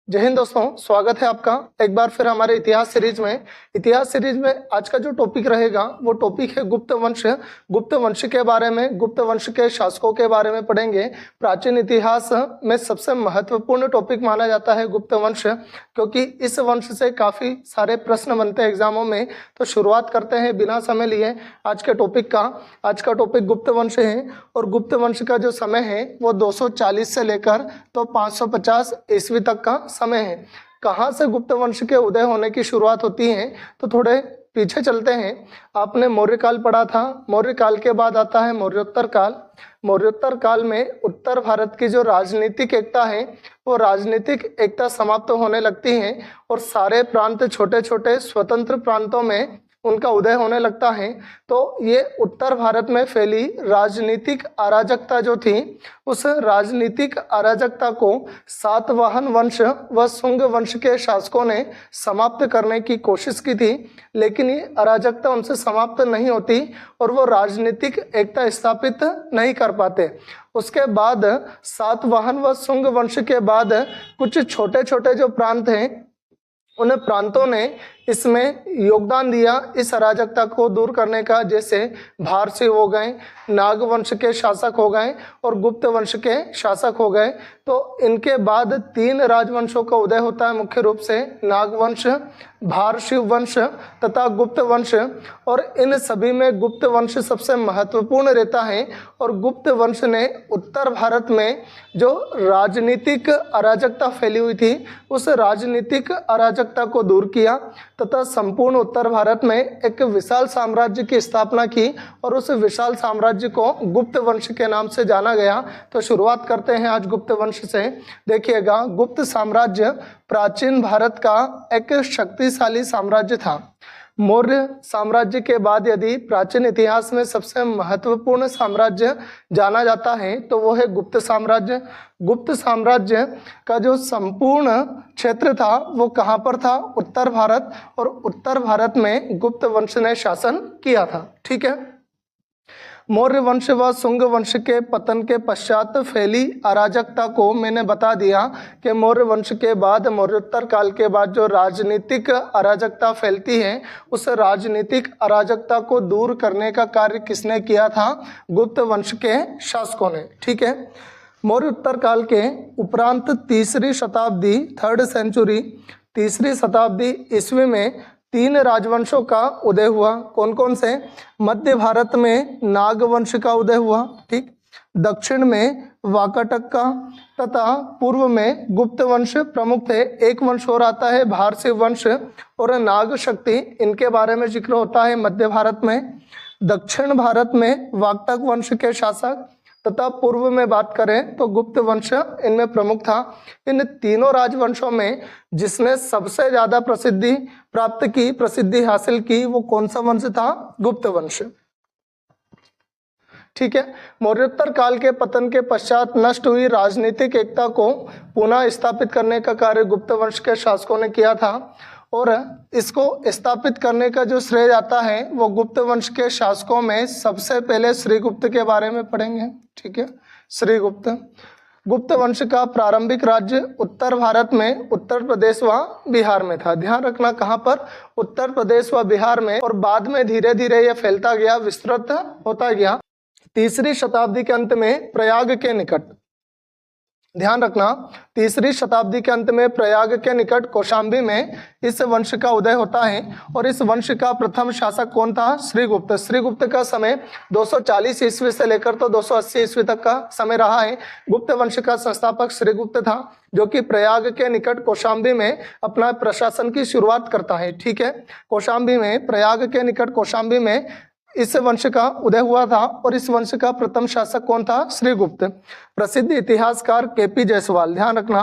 जय हिंद दोस्तों, स्वागत है आपका एक बार फिर हमारे इतिहास सीरीज में। इतिहास सीरीज में आज का जो टॉपिक रहेगा वो टॉपिक है गुप्त वंश। गुप्त वंश के बारे में, गुप्त वंश के शासकों के बारे में पढ़ेंगे। प्राचीन इतिहास में सबसे महत्वपूर्ण टॉपिक माना जाता है गुप्त वंश, क्योंकि इस वंश से काफ़ी सारे प्रश्न बनते हैं एग्जामों में। तो शुरुआत करते हैं बिना समय लिए आज के टॉपिक का। आज का टॉपिक गुप्त वंश है और गुप्त वंश का जो समय है वो 240 से लेकर तो 550 ईस्वी तक का समय है। कहाँ से गुप्त वंश के उदय होने की शुरुआत होती है, तो थोड़े पीछे चलते हैं। आपने मौर्य काल पढ़ा था। मौर्य काल के बाद आता है मौर्योत्तर काल। मौर्योत्तर काल में उत्तर भारत की जो राजनीतिक एकता है वो राजनीतिक एकता समाप्त होने लगती है और सारे प्रांत छोटे छोटे स्वतंत्र प्रांतों में उनका उदय होने लगता है। तो ये उत्तर भारत में फैली राजनीतिक अराजकता जो थी, उस राजनीतिक अराजकता को सातवाहन वंश व शुंग वंश के शासकों ने समाप्त करने की कोशिश की थी, लेकिन ये अराजकता उनसे समाप्त नहीं होती और वो राजनीतिक एकता स्थापित नहीं कर पाते। उसके बाद सातवाहन व शुंग वंश के बाद कुछ छोटे छोटे जो प्रांत हैं, उन प्रांतों ने इसमें योगदान दिया इस अराजकता को दूर करने का। जैसे भारसिव हो गए, नाग वंश के शासक हो गए और गुप्त वंश के शासक हो गए। तो इनके बाद 3 राजवंशों का उदय होता है मुख्य रूप से, नाग वंश, भारशिव वंश तथा गुप्त वंश। और इन सभी में गुप्त वंश सबसे महत्वपूर्ण रहता है और गुप्त वंश ने उत्तर भारत में जो राजनीतिक अराजकता फैली हुई थी उस राजनीतिक अराजकता को दूर किया तथा संपूर्ण उत्तर भारत में एक विशाल साम्राज्य की स्थापना की और उस विशाल साम्राज्य को गुप्त वंश के नाम से जाना गया। तो शुरुआत करते हैं आज गुप्त वंश से। देखिएगा, गुप्त साम्राज्य प्राचीन भारत का एक शक्तिशाली साम्राज्य था। मौर्य साम्राज्य के बाद यदि प्राचीन इतिहास में सबसे महत्वपूर्ण साम्राज्य जाना जाता है तो वो है गुप्त साम्राज्य। गुप्त साम्राज्य का जो संपूर्ण क्षेत्र था वो कहाँ पर था? उत्तर भारत। और उत्तर भारत में गुप्त वंश ने शासन किया था। ठीक है। मौर्य वंश व शुंग वंश के पतन के पश्चात फैली अराजकता को मैंने बता दिया कि मौर्य वंश के बाद, मौर्योत्तर काल के बाद जो राजनीतिक अराजकता फैलती है, उस राजनीतिक अराजकता को दूर करने का कार्य किसने किया था? गुप्त वंश के शासकों ने। ठीक है। मौर्योत्तर काल के उपरांत तीसरी शताब्दी, 3rd सेंचुरी, तीसरी शताब्दी ईस्वी में 3 राजवंशों का उदय हुआ। कौन कौन से? मध्य भारत में नाग वंश का उदय हुआ, ठीक, दक्षिण में वाकाटक का तथा पूर्व में गुप्त वंश प्रमुख थे। एक वंश और आता है भारसिव वंश और नाग शक्ति, इनके बारे में जिक्र होता है मध्य भारत में। दक्षिण भारत में वाकाटक वंश के शासक तथा पूर्व में बात करें तो गुप्त वंश इनमें प्रमुख था। इन तीनों राजवंशों में जिसने सबसे ज्यादा प्रसिद्धि प्राप्त की, प्रसिद्धि हासिल की, वो कौन सा वंश था? गुप्त वंश। ठीक है। मौर्योत्तर काल के पतन के पश्चात नष्ट हुई राजनीतिक एकता को पुनः स्थापित करने का कार्य गुप्त वंश के शासकों ने किया था और इसको स्थापित करने का जो श्रेय जाता है वो गुप्त वंश के शासकों में सबसे पहले श्रीगुप्त के बारे में पढ़ेंगे। ठीक है। श्रीगुप्त। गुप्त वंश का प्रारंभिक राज्य उत्तर भारत में उत्तर प्रदेश व बिहार में था। ध्यान रखना, कहाँ पर? उत्तर प्रदेश व बिहार में। और बाद में धीरे धीरे यह फैलता गया, विस्तृत होता गया। तीसरी शताब्दी के अंत में प्रयाग के निकट, ध्यान रखना, तीसरी शताब्दी के अंत में प्रयाग के निकट कौशाम्बी में इस वंश का उदय होता है और इस वंश का प्रथम शासक कौन था? श्रीगुप्त। श्रीगुप्त का समय 240 ईस्वी से लेकर तो 280 ईस्वी तक का समय रहा है। गुप्त वंश का संस्थापक श्रीगुप्त था, जो कि प्रयाग के निकट कौशाम्बी में अपना प्रशासन की शुरुआत करता है। ठीक है। कौशाम्बी में, प्रयाग के निकट कौशाम्बी में इस वंश का उदय हुआ था और इस वंश का प्रथम शासक कौन था? श्रीगुप्त। प्रसिद्ध इतिहासकार केपी जायसवाल, ध्यान रखना,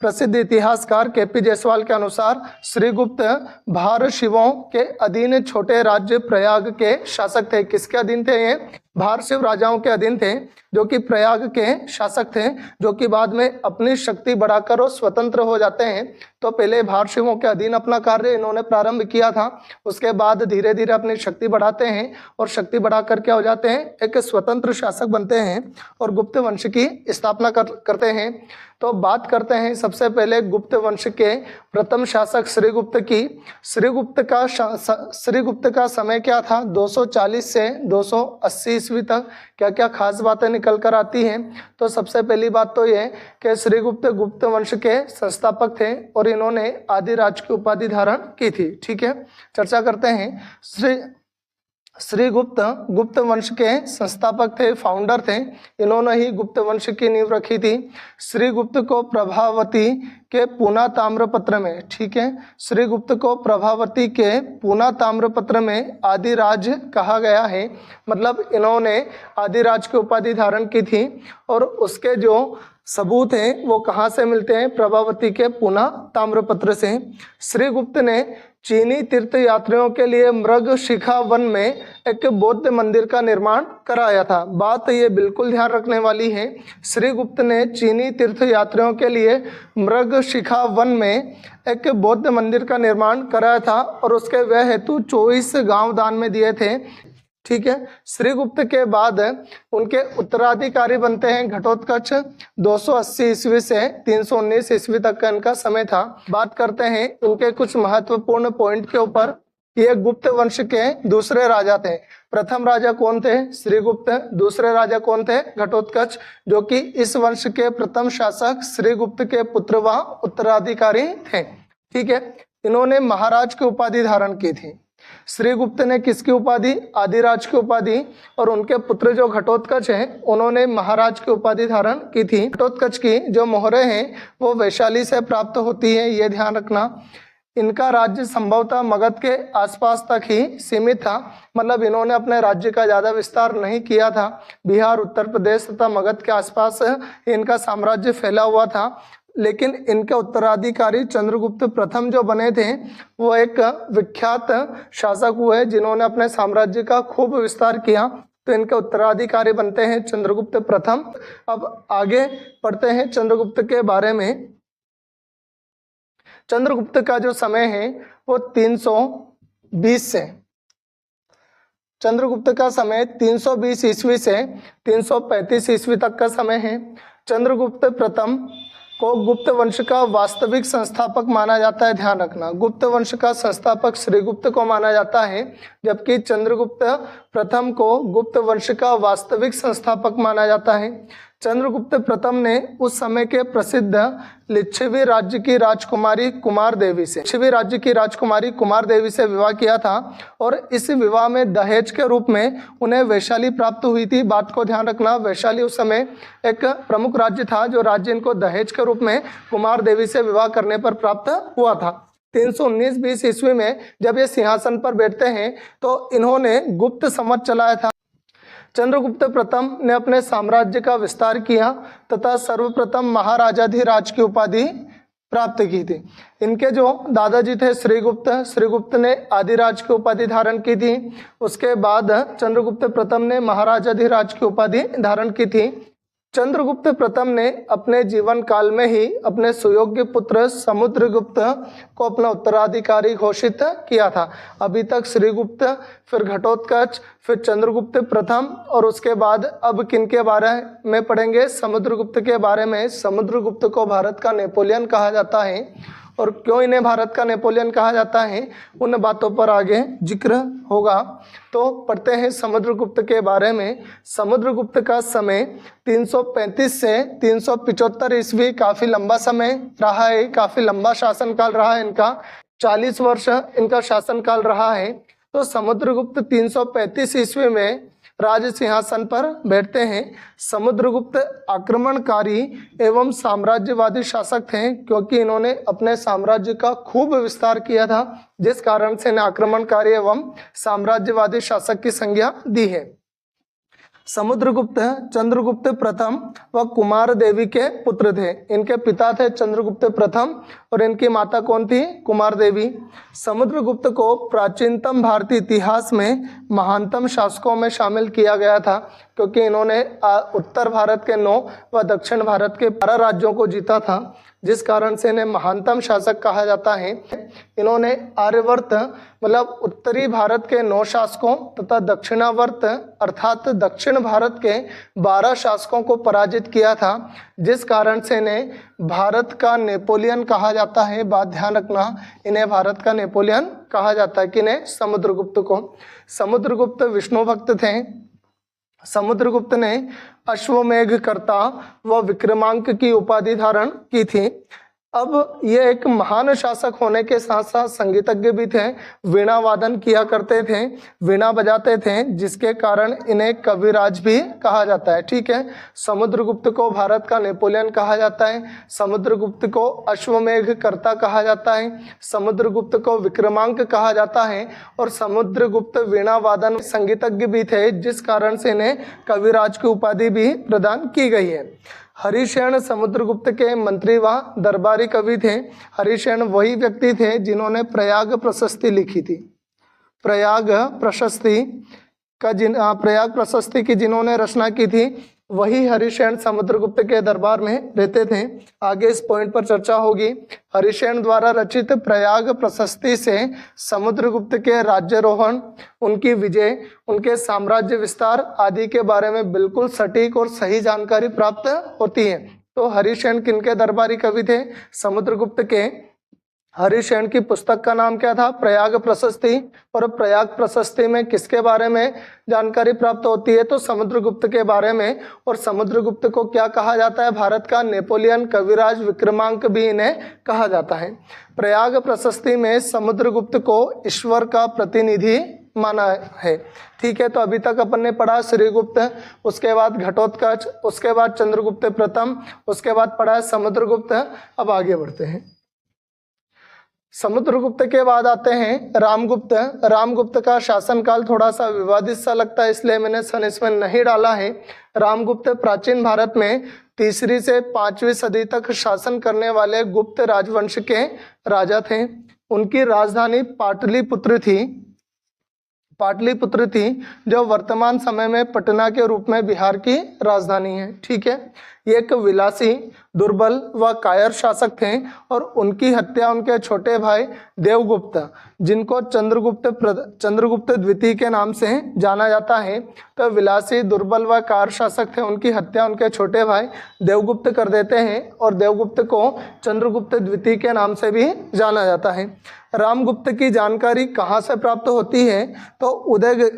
प्रसिद्ध इतिहासकार केपी जायसवाल के अनुसार श्रीगुप्त भारशिवों के अधीन छोटे राज्य प्रयाग के शासक थे। किसके अधीन थे ये? भारशिव राजाओं के अधीन थे, जो कि प्रयाग के शासक थे, जो कि बाद में अपनी शक्ति बढ़ाकर और स्वतंत्र हो जाते हैं। तो पहले भारशिवों के अधीन अपना कार्य इन्होंने प्रारंभ किया था, उसके बाद धीरे धीरे अपनी शक्ति बढ़ाते हैं और शक्ति बढ़ाकर क्या हो जाते हैं? एक स्वतंत्र शासक बनते हैं और गुप्त वंश की स्थापना करते हैं। तो बात करते हैं सबसे पहले गुप्त वंश के प्रथम शासक श्रीगुप्त की। श्रीगुप्त का समय क्या था? 240 से 280 ईस्वी तक। क्या क्या खास बातें निकल कर आती हैं? तो सबसे पहली बात तो ये कि श्रीगुप्त गुप्त वंश के संस्थापक थे और इन्होंने आदिराज की उपाधि धारण की थी। ठीक है, चर्चा करते हैं। श्रीगुप्त गुप्त वंश के संस्थापक थे, फाउंडर थे। इन्होंने ही गुप्त वंश की नींव रखी थी। श्रीगुप्त को प्रभावती के पूना ताम्रपत्र में, ठीक है, श्रीगुप्त को प्रभावती के पूना ताम्रपत्र में आदिराज कहा गया है। मतलब इन्होंने आदिराज की उपाधि धारण की थी और उसके जो सबूत हैं वो कहाँ से मिलते हैं? प्रभावती के पूना ताम्रपत्र से। श्रीगुप्त ने चीनी तीर्थ यात्रियों के लिए मृगशिखा वन में एक बौद्ध मंदिर का निर्माण कराया था। बात ये बिल्कुल ध्यान रखने वाली है। श्रीगुप्त ने चीनी तीर्थ यात्रियों के लिए मृगशिखा वन में एक बौद्ध मंदिर का निर्माण कराया था और उसके वह हेतु 24 गांव दान में दिए थे। ठीक है, श्रीगुप्त के बाद उनके उत्तराधिकारी बनते हैं घटोत्कच। 280 ईस्वी से 319 ईस्वी तक का इनका समय था। बात करते हैं इनके कुछ महत्वपूर्ण पॉइंट के ऊपर। ये गुप्त वंश के दूसरे राजा थे। प्रथम राजा कौन थे? श्रीगुप्त। दूसरे राजा कौन थे? घटोत्कच, जो कि इस वंश के प्रथम शासक श्रीगुप्त के पुत्र व उत्तराधिकारी थे। ठीक है, इन्होंने महाराज की उपाधि धारण की थी। श्रीगुप्त ने किसकी उपाधि? आदिराज की उपाधि। और उनके पुत्र जो घटोत्कच हैं उन्होंने महाराज की उपाधि धारण की थी। घटोत्कच की जो मोहरें हैं वो वैशाली से प्राप्त होती है, ये ध्यान रखना। इनका राज्य संभवतः मगध के आसपास तक ही सीमित था। मतलब इन्होंने अपने राज्य का ज्यादा विस्तार नहीं किया था। बिहार, उत्तर प्रदेश तथा मगध के आसपास इनका साम्राज्य फैला हुआ था। लेकिन इनके उत्तराधिकारी चंद्रगुप्त प्रथम जो बने थे वो एक विख्यात शासक हुए जिन्होंने अपने साम्राज्य का खूब विस्तार किया। तो इनके उत्तराधिकारी बनते हैं चंद्रगुप्त प्रथम। अब आगे पढ़ते हैं चंद्रगुप्त के बारे में। चंद्रगुप्त का जो समय है वो 320 से, चंद्रगुप्त का समय 320 ईस्वी से 335 ईस्वी तक का समय है। चंद्रगुप्त प्रथम को गुप्त वंश का वास्तविक संस्थापक माना जाता है। ध्यान रखना, गुप्त वंश का संस्थापक श्रीगुप्त को माना जाता है, जबकि चंद्रगुप्त प्रथम को गुप्त वंश का वास्तविक संस्थापक माना जाता है। चंद्रगुप्त प्रथम ने उस समय के प्रसिद्ध लिच्छवी राज्य की राजकुमारी कुमार देवी से विवाह किया था और इस विवाह में दहेज के रूप में उन्हें वैशाली प्राप्त हुई थी। बात को ध्यान रखना, वैशाली उस समय एक प्रमुख राज्य था जो राज्य इनको दहेज के रूप में कुमार देवी से विवाह करने पर प्राप्त हुआ था। 319-20 ईस्वी में जब ये सिंहासन पर बैठते हैं तो इन्होंने गुप्त संवत चलाया था। चंद्रगुप्त प्रथम ने अपने साम्राज्य का विस्तार किया तथा सर्वप्रथम महाराजाधिराज की उपाधि प्राप्त की थी। इनके जो दादाजी थे श्रीगुप्त ने आदिराज की उपाधि धारण की थी। उसके बाद चंद्रगुप्त प्रथम ने महाराजाधिराज की उपाधि धारण की थी। चंद्रगुप्त प्रथम ने अपने जीवन काल में ही अपने सुयोग्य पुत्र समुद्रगुप्त को अपना उत्तराधिकारी घोषित किया था। अभी तक श्रीगुप्त, फिर घटोत्कच, फिर चंद्रगुप्त प्रथम और उसके बाद अब किनके बारे में पढ़ेंगे? समुद्रगुप्त के बारे में। समुद्रगुप्त को भारत का नेपोलियन कहा जाता है। और क्यों इन्हें भारत का नेपोलियन कहा जाता है उन बातों पर आगे जिक्र होगा। तो पढ़ते हैं समुद्रगुप्त के बारे में। समुद्रगुप्त का समय 335 से 375 ईस्वी, काफी लंबा समय रहा है, काफी लंबा शासनकाल रहा है इनका। 40 वर्ष इनका शासनकाल रहा है। तो समुद्रगुप्त 335 ईस्वी में राज सिंहासन पर बैठते हैं। समुद्रगुप्त आक्रमणकारी एवं साम्राज्यवादी शासक थे क्योंकि इन्होंने अपने साम्राज्य का खूब विस्तार किया था, जिस कारण से इन्हें आक्रमणकारी एवं साम्राज्यवादी शासक की संज्ञा दी है। समुद्रगुप्त चंद्रगुप्त प्रथम व कुमार देवी के पुत्र थे। इनके पिता थे चंद्रगुप्त प्रथम और इनकी माता कौन थी? कुमार देवी। समुद्रगुप्त को प्राचीनतम भारतीय इतिहास में महानतम शासकों में शामिल किया गया था क्योंकि इन्होंने उत्तर भारत के 9 व दक्षिण भारत के 12 राज्यों को जीता था, जिस कारण से इन्हें महानतम शासक कहा जाता है। इन्होंने आर्यवर्त मतलब उत्तरी भारत के 9 शासकों तथा दक्षिणावर्त अर्थात दक्षिण भारत के 12 शासकों को पराजित किया था, जिस कारण से इन्हें भारत का नेपोलियन कहा जाता है। बात ध्यान रखना, इन्हें भारत का नेपोलियन कहा जाता है। किन्हें? समुद्रगुप्त को। समुद्रगुप्त विष्णु भक्त थे। समुद्रगुप्त ने अश्वमेघकर्ता व विक्रमांक की उपाधि धारण की थी। अब ये एक महान शासक होने के साथ साथ संगीतज्ञ भी थे, वीणा वादन किया करते थे, वीणा बजाते थे, जिसके कारण इन्हें कविराज भी कहा जाता है। ठीक है, समुद्रगुप्त को भारत का नेपोलियन कहा जाता है, समुद्रगुप्त को अश्वमेघकर्ता कहा जाता है, समुद्रगुप्त को विक्रमांक कहा जाता है और समुद्रगुप्त वीणा वादन संगीतज्ञ भी थे, जिस कारण से इन्हें कविराज की उपाधि भी प्रदान की गई है। हरिशेन समुद्रगुप्त के मंत्री व दरबारी कवि थे। हरिशेन वही व्यक्ति थे जिन्होंने प्रयाग प्रशस्ति लिखी थी। प्रयाग प्रशस्ति की जिन्होंने रचना की थी वही हरिशेन समुद्रगुप्त के दरबार में रहते थे। आगे इस पॉइंट पर चर्चा होगी। हरिशेन द्वारा रचित प्रयाग प्रशस्ति से समुद्रगुप्त के राज्यारोहण, उनकी विजय, उनके साम्राज्य विस्तार आदि के बारे में बिल्कुल सटीक और सही जानकारी प्राप्त होती है। तो हरिशेन किनके दरबारी कवि थे? समुद्रगुप्त के। हरिशेन की पुस्तक का नाम क्या था? प्रयाग प्रशस्ति। और प्रयाग प्रशस्ति में किसके बारे में जानकारी प्राप्त होती है? तो समुद्रगुप्त के बारे में। और समुद्रगुप्त को क्या कहा जाता है? भारत का नेपोलियन, कविराज, विक्रमांक भी इन्हें कहा जाता है। प्रयाग प्रशस्ति में समुद्रगुप्त को ईश्वर का प्रतिनिधि माना है। ठीक है, तो अभी तक अपन ने पढ़ा श्रीगुप्त, उसके बाद घटोत्कच, उसके बाद चंद्रगुप्त प्रथम, उसके बाद पढ़ा है समुद्रगुप्त। अब आगे बढ़ते हैं। समुद्रगुप्त के बाद आते हैं रामगुप्त। रामगुप्त का शासनकाल थोड़ा सा विवादित सा लगता है, इसलिए मैंने सन इसमें नहीं डाला है। रामगुप्त प्राचीन भारत में 3री से 5वीं सदी तक शासन करने वाले गुप्त राजवंश के राजा थे। उनकी राजधानी पाटलिपुत्र थी, जो वर्तमान समय में पटना के रूप में बिहार की राजधानी है। ठीक है, ये एक विलासी, दुर्बल व कायर शासक थे और उनकी हत्या उनके छोटे भाई देवगुप्त, जिनको चंद्रगुप्त द्वितीय के नाम से जाना जाता है, तो विलासी, दुर्बल व कायर शासक थे, उनकी हत्या उनके छोटे भाई देवगुप्त कर देते हैं और देवगुप्त को चंद्रगुप्त द्वितीय के नाम से भी जाना जाता है। रामगुप्त की जानकारी कहाँ से प्राप्त होती है? तो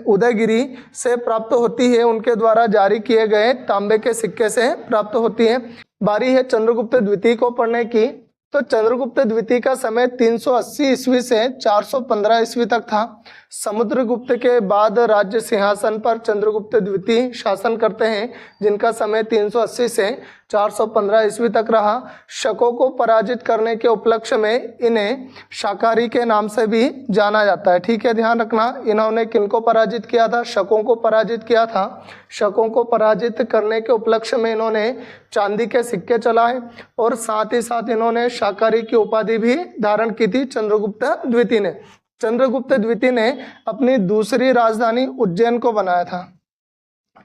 उदयगिरी से प्राप्त होती है, उनके द्वारा जारी किए गए तांबे के सिक्के से प्राप्त होती है। बारी है चंद्रगुप्त द्वितीय को पढ़ने की। तो चंद्रगुप्त द्वितीय का समय 380 ईस्वी से 415 ईस्वी तक था। समुद्रगुप्त के बाद राज्य सिंहासन पर चंद्रगुप्त द्वितीय शासन करते हैं, जिनका समय 380 से 415 ईस्वी तक रहा। शकों को पराजित करने के उपलक्ष्य में इन्हें शाकाहारी के नाम से भी जाना जाता है। ठीक है, ध्यान रखना, इन्होंने किनको पराजित किया था? शकों को पराजित किया था। शकों को पराजित करने के उपलक्ष्य में इन्होंने चांदी के सिक्के चलाए और साथ ही साथ इन्होंने शाकाहारी की उपाधि भी धारण की थी चंद्रगुप्त द्वितीय ने। चंद्रगुप्त द्वितीय ने अपनी दूसरी राजधानी उज्जैन को बनाया था।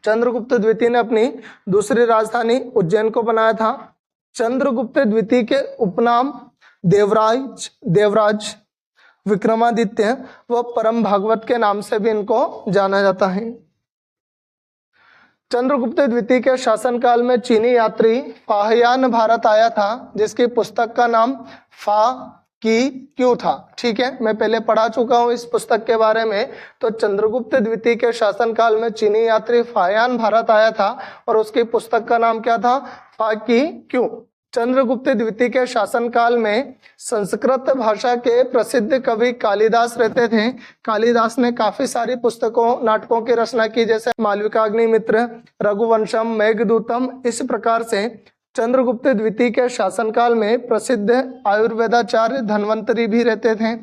चंद्रगुप्त द्वितीय ने अपनी दूसरी राजधानी उज्जैन को बनाया था। चंद्रगुप्त द्वितीय के उपनाम देवराज, विक्रमादित्य व परम भागवत के नाम से भी इनको जाना जाता है। चंद्रगुप्त द्वितीय के शासनकाल में चीनी यात्री फाहियान भारत आया था, जिसकी पुस्तक का नाम फा की क्यों था। ठीक है, मैं पहले पढ़ा चुका हूँ इस पुस्तक के बारे में। तो चंद्रगुप्त द्वितीय के शासनकाल में चीनी यात्री फाहियान भारत आया था और उसकी पुस्तक का नाम क्या था? फा की क्यों। चंद्रगुप्त द्वितीय के शासनकाल में संस्कृत भाषा के प्रसिद्ध कवि कालिदास रहते थे। कालिदास ने काफी सारी पुस्तकों, नाटकों की रचना की, जैसे मालविकाग्निमित्र, रघुवंशम, मेघदूतम। इस प्रकार से चंद्रगुप्त द्वितीय के शासनकाल में प्रसिद्ध आयुर्वेदाचार्य धन्वंतरी भी रहते थे।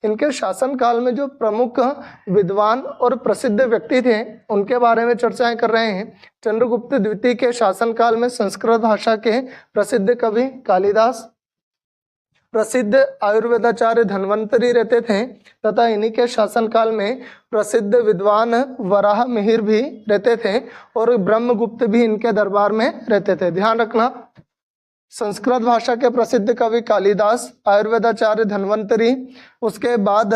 इनके शासनकाल में जो प्रमुख विद्वान और प्रसिद्ध व्यक्ति थे, उनके बारे में चर्चाएं कर रहे हैं। चंद्रगुप्त द्वितीय के शासनकाल में संस्कृत भाषा के प्रसिद्ध कवि कालिदास, प्रसिद्ध आयुर्वेदाचार्य धन्वंतरी रहते थे तथा इन्हीं के शासनकाल में प्रसिद्ध विद्वान वराह मिहिर भी रहते थे और ब्रह्मगुप्त भी इनके दरबार में रहते थे। ध्यान रखना, संस्कृत भाषा के प्रसिद्ध कवि कालिदास, आयुर्वेदाचार्य धन्वंतरी, उसके बाद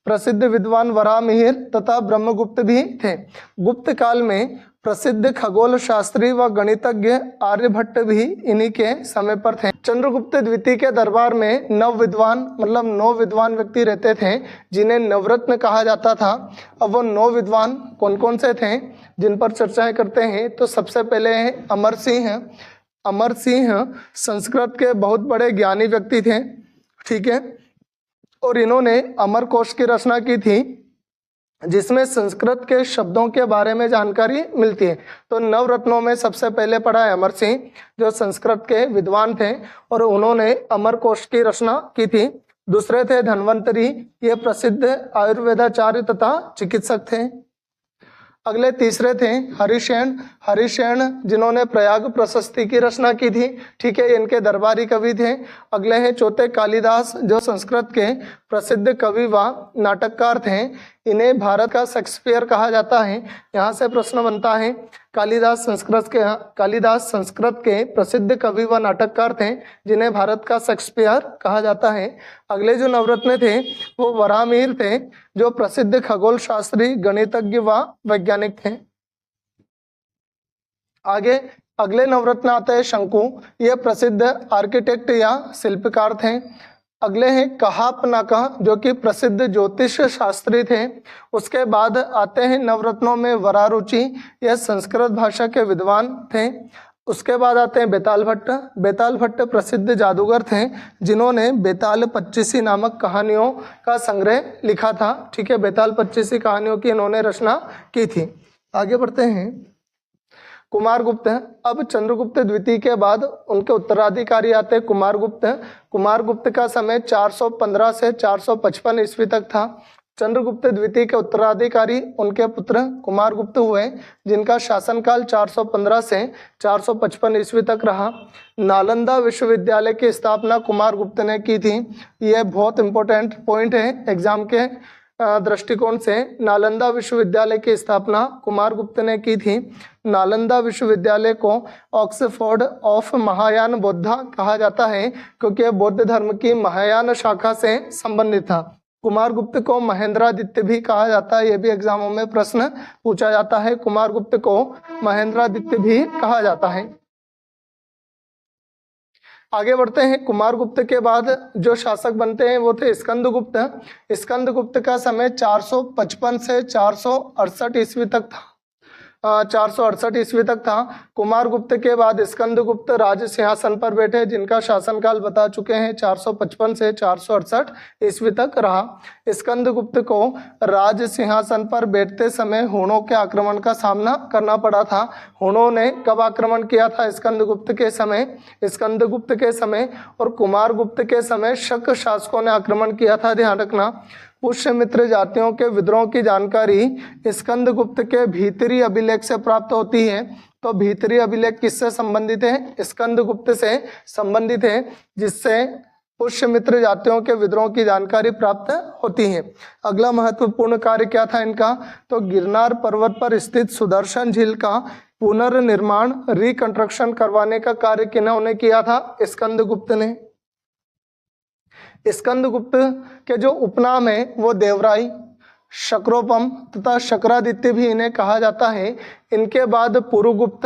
प्रसिद्ध विद्वान वराहमिहिर तथा ब्रह्मगुप्त भी थे। गुप्त काल में प्रसिद्ध खगोल शास्त्री व गणितज्ञ आर्यभट्ट भी इन्हीं के समय पर थे। चंद्रगुप्त द्वितीय के दरबार में नव विद्वान मतलब 9 विद्वान व्यक्ति रहते थे जिन्हें नवरत्न कहा जाता था। अब वो 9 विद्वान कौन कौन से थे जिन पर चर्चाएं करते हैं, तो सबसे पहले है अमर सिंह। अमर सिंह संस्कृत के बहुत बड़े ज्ञानी व्यक्ति थे, ठीक है, और इन्होंने अमर कोश की रचना की थी जिसमें संस्कृत के शब्दों के बारे में जानकारी मिलती है। तो नवरत्नों में सबसे पहले पढ़ा है अमर सिंह, जो संस्कृत के विद्वान थे और उन्होंने अमर कोश की रचना की थी। दूसरे थे धन्वंतरी, ये प्रसिद्ध आयुर्वेदाचार्य तथा चिकित्सक थे। अगले तीसरे थे हरिशेन। हरिशेन जिन्होंने प्रयाग प्रशस्ति की रचना की थी, ठीक है, इनके दरबारी कवि थे। अगले हैं चौथे कालिदास, जो संस्कृत के प्रसिद्ध कवि व नाटककार थे। इन्हें भारत का शेक्सपियर कहा जाता है। यहाँ से प्रश्न बनता है, कालिदास संस्कृत के प्रसिद्ध कवि व नाटककार थे जिन्हें भारत का शेक्सपियर कहा जाता है। अगले जो नवरत्न थे वो वराहमिहिर थे, जो प्रसिद्ध खगोल शास्त्री, गणितज्ञ व वैज्ञानिक थे। आगे अगले नवरत्न आते हैं शंकु, ये प्रसिद्ध आर्किटेक्ट या शिल्पकार थे। अगले हैं कहापनाका, जो कि प्रसिद्ध ज्योतिष शास्त्री थे। उसके बाद आते हैं नवरत्नों में वरारुचि, यह संस्कृत भाषा के विद्वान थे। उसके बाद आते हैं बेताल भट्ट। बेताल भट्ट प्रसिद्ध जादूगर थे जिन्होंने बेताल पच्चीसी नामक कहानियों का संग्रह लिखा था, ठीक है, बेताल पच्चीसी कहानियों की इन्होंने रचना की थी। आगे बढ़ते हैं कुमारगुप्त। अब चंद्रगुप्त द्वितीय के बाद उनके उत्तराधिकारी आते कुमारगुप्त। कुमारगुप्त का समय 415 से 455 ईस्वी तक था। चंद्रगुप्त द्वितीय के उत्तराधिकारी उनके पुत्र कुमारगुप्त हुए, जिनका शासनकाल 415 से 455 ईस्वी तक रहा। नालंदा विश्वविद्यालय की स्थापना कुमारगुप्त ने की थी। यह बहुत इंपॉर्टेंट पॉइंट है एग्जाम के दृष्टिकोण से। नालंदा विश्वविद्यालय की स्थापना कुमारगुप्त ने की थी। नालंदा विश्वविद्यालय को ऑक्सफोर्ड ऑफ महायान बौद्धा कहा जाता है क्योंकि यह बौद्ध धर्म की महायान शाखा से संबंधित था। कुमारगुप्त को महेंद्रादित्य भी कहा जाता है, यह भी एग्जामों में प्रश्न पूछा जाता है। कुमारगुप्त को महेंद्रादित्य भी कहा जाता है। आगे बढ़ते हैं, कुमारगुप्त के बाद जो शासक बनते हैं वो थे स्कंदगुप्त। स्कंदगुप्त का समय 455 से 468 ईस्वी तक था। 468 ईस्वी तक था। कुमारगुप्त के बाद स्कंदगुप्त राज सिंहासन पर बैठे, जिनका शासनकाल बता चुके हैं 455 से 468 ईस्वी तक रहा। स्कंदगुप्त को राज सिंहासन पर बैठते समय हुणों के आक्रमण का सामना करना पड़ा था। हुणों ने कब आक्रमण किया था? स्कंदगुप्त के समय और कुमारगुप्त के समय शक शासकों ने आक्रमण किया था, ध्यान रखना। पुष्यमित्र जातियों के विद्रोह की जानकारी स्कंदगुप्त के भीतरी अभिलेख से प्राप्त होती है। तो भीतरी अभिलेख किससे संबंधित है? स्कंदगुप्त से संबंधित है, जिससे पुष्यमित्र जातियों के विद्रोह की जानकारी प्राप्त होती है। अगला महत्वपूर्ण कार्य क्या था इनका? तो गिरनार पर्वत पर स्थित सुदर्शन झील का पुनर्निर्माण, रिकंस्ट्रक्शन करवाने का कार्य किन्होंने किया था? स्कंदगुप्त ने। स्कंदगुप्त के जो उपनाम है वो देवराय, शक्रोपम तथा शक्रादित्य भी इन्हें कहा जाता है। इनके बाद पुरुगुप्त,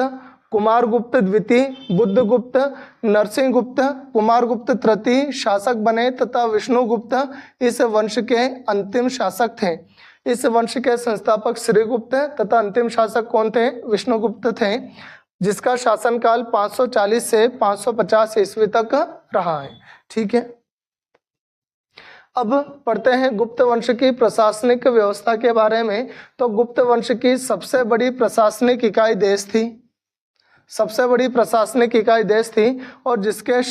कुमारगुप्त द्वितीय, बुद्धगुप्त, नरसिंहगुप्त, कुमारगुप्त तृतीय शासक बने तथा विष्णुगुप्त इस वंश के अंतिम शासक थे। इस वंश के संस्थापक श्रीगुप्त तथा अंतिम शासक कौन थे? विष्णुगुप्त थे, जिसका शासनकाल 540 से 550 ईस्वी तक रहा है। ठीक है, अब पढ़ते हैं गुप्त वंश की प्रशासनिक व्यवस्था के बारे में। तो गुप्त वंश की सबसे बड़ी प्रशासनिक इकाई देश थी, सबसे बड़ी प्रशासनिक इकाई देश थी, और जिसके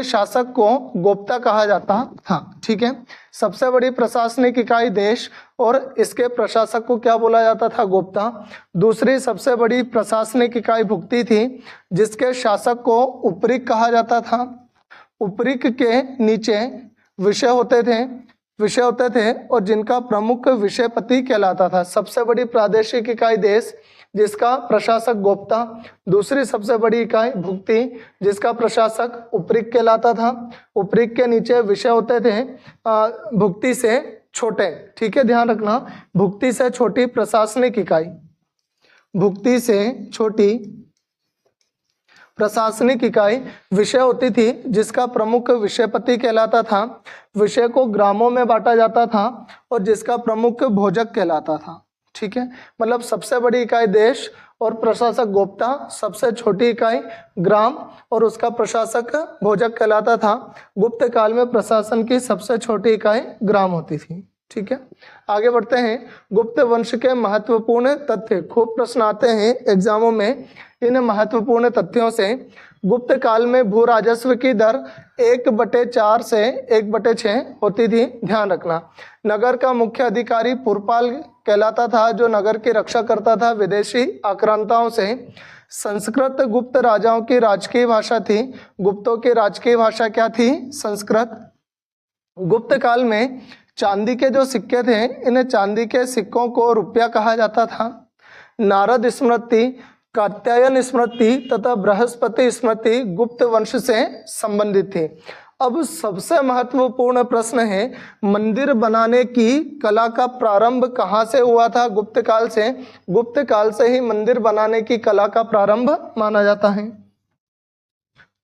शासक को गोप्ता कहा जाता था। ठीक है, सबसे बड़ी प्रशासनिक इकाई देश और इसके प्रशासक को क्या बोला जाता था? गोप्ता। दूसरी सबसे बड़ी प्रशासनिक इकाई भुक्ति थी, जिसके शासक को उपरिक कहा जाता था। उपरिक के नीचे विषय होते थे और जिनका प्रमुख विषयपति कहलाता था। सबसे बड़ी प्रादेशिक इकाई देश, जिसका प्रशासक गोप्ता। दूसरी सबसे बड़ी इकाई भुक्ति, जिसका प्रशासक उपरिक कहलाता था। उपरिक के नीचे विषय होते थे भुक्ति से छोटे, ठीक है, ध्यान रखना, भुक्ति से छोटी प्रशासनिक इकाई, भुक्ति से छोटी प्रशासनिक इकाई विषय होती थी, जिसका प्रमुख विषयपति कहलाता था। विषय को ग्रामों में बांटा जाता था और जिसका प्रमुख भोजक कहलाता था, ठीक है। मतलब सबसे बड़ी इकाई देश और प्रशासक गोप्ता, सबसे छोटी इकाई ग्राम और उसका प्रशासक भोजक कहलाता था। गुप्त काल में प्रशासन की सबसे छोटी इकाई ग्राम होती थी, ठीक है। आगे बढ़ते हैं। गुप्त वंश के महत्वपूर्ण तथ्य, खूब प्रश्न आते हैं एग्जामों में इन महत्वपूर्ण तथ्यों से। गुप्त काल में भू राजस्व की दर 1/4 से 1/6 होती थी, ध्यान रखना। नगर का मुख्य अधिकारी पुरपाल कहलाता था, जो नगर की रक्षा करता था विदेशी आक्रांताओं से। संस्कृत गुप्त राजाओं की राजकीय भाषा थी। गुप्तों की राजकीय भाषा क्या थी? संस्कृत। गुप्त काल में चांदी के जो सिक्के थे, इन चांदी के सिक्कों को रुपया कहा जाता था। नारद स्मृति, कात्यायन स्मृति तथा बृहस्पति स्मृति गुप्त वंश से संबंधित थी। अब सबसे महत्वपूर्ण प्रश्न है, मंदिर बनाने की कला का प्रारंभ कहाँ से हुआ था? गुप्त काल से। गुप्त काल से ही मंदिर बनाने की कला का प्रारंभ माना जाता है।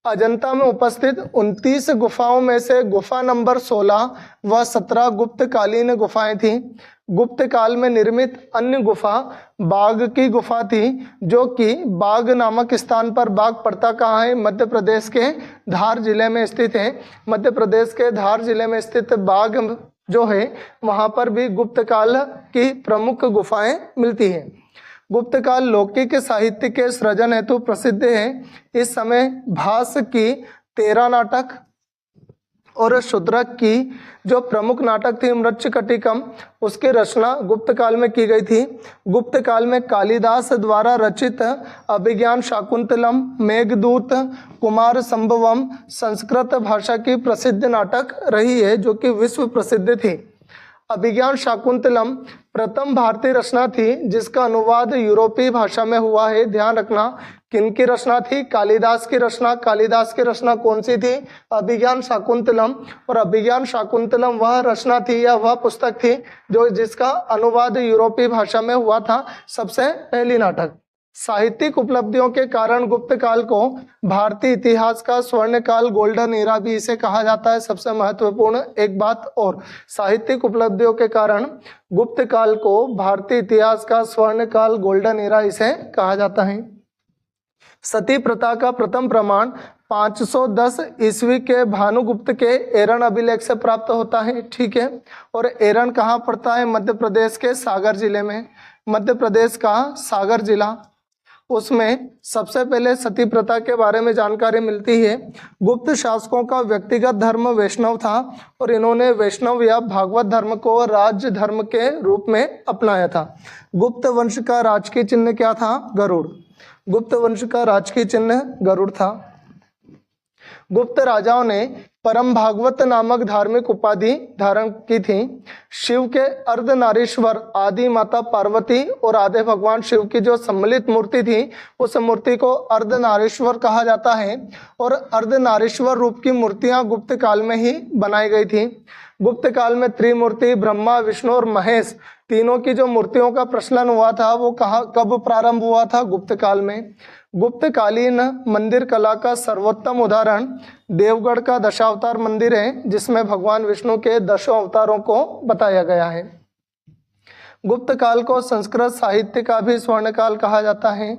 अजंता में उपस्थित 29 गुफाओं में से गुफा नंबर 16 व 17 गुप्त कालीन गुफाएं थी। गुप्त काल में निर्मित अन्य गुफा बाघ की गुफा थी, जो कि बाघ नामक स्थान पर, बाघ पड़ता कहाँ है? मध्य प्रदेश के धार जिले में स्थित है। मध्य प्रदेश के धार जिले में स्थित बाघ जो है, वहाँ पर भी गुप्त काल की प्रमुख गुफाएं मिलती हैं। गुप्त काल लौकिक साहित्य के सृजन हेतु प्रसिद्ध है। इस समय भास की 13 नाटक और शूद्रक की जो प्रमुख नाटक थी मृच्छकटिकम, उसकी रचना गुप्त काल में की गई थी। गुप्त काल में कालिदास द्वारा रचित अभिज्ञान शाकुंतलम, मेघदूत, कुमार संभवम संस्कृत भाषा की प्रसिद्ध नाटक रही है, जो कि विश्व प्रसिद्ध थी। अभिज्ञान शाकुंतलम प्रथम भारतीय रचना थी, जिसका अनुवाद यूरोपीय भाषा में हुआ है। ध्यान रखना, किनकी रचना थी? कालिदास की रचना। कालिदास की रचना कौन सी थी? अभिज्ञान शाकुंतलम। और अभिज्ञान शाकुंतलम वह रचना थी या वह पुस्तक थी जो जिसका अनुवाद यूरोपीय भाषा में हुआ था, सबसे पहली नाटक। साहित्यिक उपलब्धियों के कारण गुप्त काल को भारतीय इतिहास का स्वर्ण काल, गोल्डन एरा भी इसे कहा जाता है। सबसे महत्वपूर्ण एक बात और, साहित्यिक उपलब्धियों के कारण गुप्त काल को भारतीय इतिहास का स्वर्ण काल, गोल्डन एरा इसे कहा जाता है। सती प्रथा का प्रथम प्रमाण 510 ईस्वी के भानुगुप्त के एरन अभिलेख से प्राप्त होता है, ठीक है। और एरन कहाँ पड़ता है? मध्य प्रदेश के सागर जिले में। मध्य प्रदेश का सागर जिला, उसमें सबसे पहले सती प्रथा के बारे में जानकारी मिलती है। गुप्त शासकों का व्यक्तिगत धर्म वैष्णव था और इन्होंने वैष्णव या भागवत धर्म को राज्य धर्म के रूप में अपनाया था। गुप्त वंश का राजकीय चिन्ह क्या था? गरुड़। गुप्त वंश का राजकीय चिन्ह गरुड़ था। गुप्त राजाओं ने परम भागवत नामक धार्मिक उपाधि धारण की थी। शिव के अर्धनारीश्वर आदि माता पार्वती और आधे भगवान शिव की जो सम्मिलित मूर्ति थी, उस मूर्ति को अर्धनारीश्वर कहा जाता है। और अर्धनारीश्वर रूप की मूर्तियां गुप्त काल में ही बनाई गई थी। गुप्त काल में त्रिमूर्ति ब्रह्मा, विष्णु और महेश तीनों की जो मूर्तियों का प्रचलन हुआ था, वो कब प्रारंभ हुआ था? गुप्त काल में। गुप्त कालीन मंदिर कला का सर्वोत्तम उदाहरण देवगढ़ का दशावतार मंदिर है, जिसमें भगवान विष्णु के 10 अवतारों को बताया गया है। गुप्त काल को संस्कृत साहित्य का भी स्वर्ण काल कहा जाता है।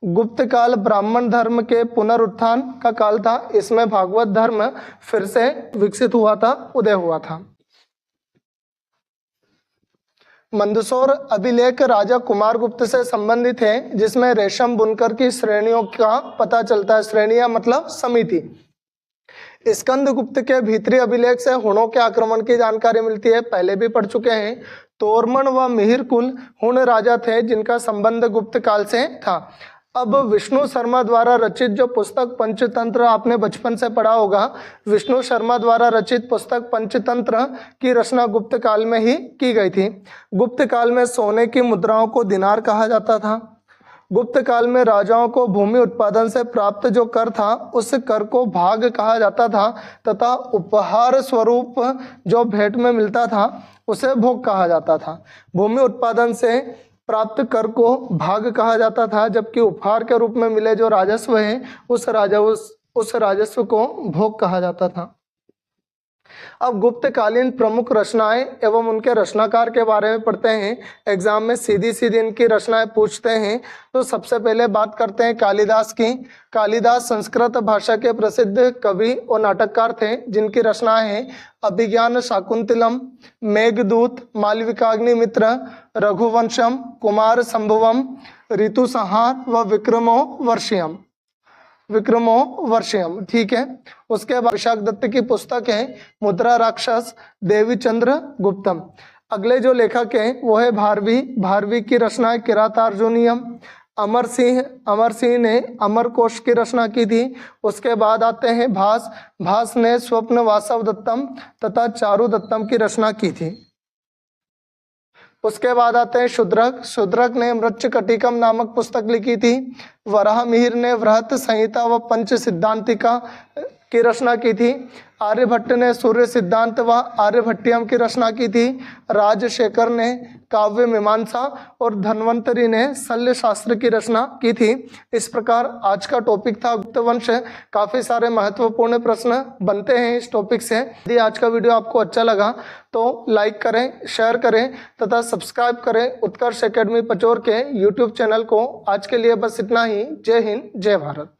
गुप्त काल ब्राह्मण धर्म के पुनरुत्थान का काल था। इसमें भागवत धर्म फिर से विकसित हुआ था, उदय हुआ था। मंदसौर अभिलेख राजा कुमार गुप्त से संबंधित है, जिसमें रेशम बुनकर की श्रेणियों का पता चलता है। श्रेणियां मतलब समिति। स्कंद गुप्त के भीतरी अभिलेख से हुणों के आक्रमण की जानकारी मिलती है, पहले भी पढ़ चुके हैं। तोरमन व मिहिर कुल हुण राजा थे, जिनका संबंध गुप्त काल से था। अब विष्णु शर्मा द्वारा रचित जो पुस्तक पंचतंत्र आपने बचपन से पढ़ा होगा, विष्णु शर्मा द्वारा रचित पुस्तक पंचतंत्र की रचना गुप्त काल में ही की गई थी। गुप्त काल में सोने की मुद्राओं को दिनार कहा जाता था। गुप्त काल में राजाओं को भूमि उत्पादन से प्राप्त जो कर था उस कर को भाग कहा जाता था तथा उपहार स्वरूप जो भेंट में मिलता था उसे भोग कहा जाता था। भूमि उत्पादन से प्राप्त कर को भाग कहा जाता था, जबकि उपहार के रूप में मिले जो राजस्व है उस राजस्व को भोग कहा जाता था। अब गुप्तकालीन प्रमुख रचनाएं एवं उनके रचनाकार के बारे में पढ़ते हैं। एग्जाम में सीधी सीधी इनकी रचनाएं पूछते हैं। तो सबसे पहले बात करते हैं कालिदास की। कालिदास संस्कृत भाषा के प्रसिद्ध कवि और नाटककार थे, जिनकी रचनाएं हैं अभिज्ञान शाकुंतलम, मेघदूत, मालविकाग्निमित्र, रघुवंशम, कुमार संभवम, ऋतुसंहार व विक्रमो वर्षियम। ठीक है। उसके बाद विशाख दत्त की पुस्तक है मुद्रा राक्षस, देवीचंद्र गुप्तम। अगले जो लेखक हैं वो है भारवी की रचना है किरातार्जुनीयम। अमर सिंह ने अमरकोश की रचना की थी। उसके बाद आते हैं भास ने स्वप्न वासव दत्तम तथा चारु दत्तम की रचना की थी। उसके बाद आते हैं शूद्रक ने मृच्छकटिकम नामक पुस्तक लिखी थी। वराहमिहिर ने वृहत संहिता व पंच सिद्धांतिका की रचना की थी। आर्यभट्ट ने सूर्य सिद्धांत व आर्यभट्टियम की रचना की थी। राजशेखर ने काव्य मीमांसा और धन्वंतरी ने शल्य शास्त्र की रचना की थी। इस प्रकार आज का टॉपिक था गुप्त वंश। काफ़ी सारे महत्वपूर्ण प्रश्न बनते हैं इस टॉपिक से। यदि आज का वीडियो आपको अच्छा लगा तो लाइक करें, शेयर करें तथा सब्सक्राइब करें उत्कर्ष एकेडमी पचोर के यूट्यूब चैनल को। आज के लिए बस इतना ही। जय हिंद, जय भारत।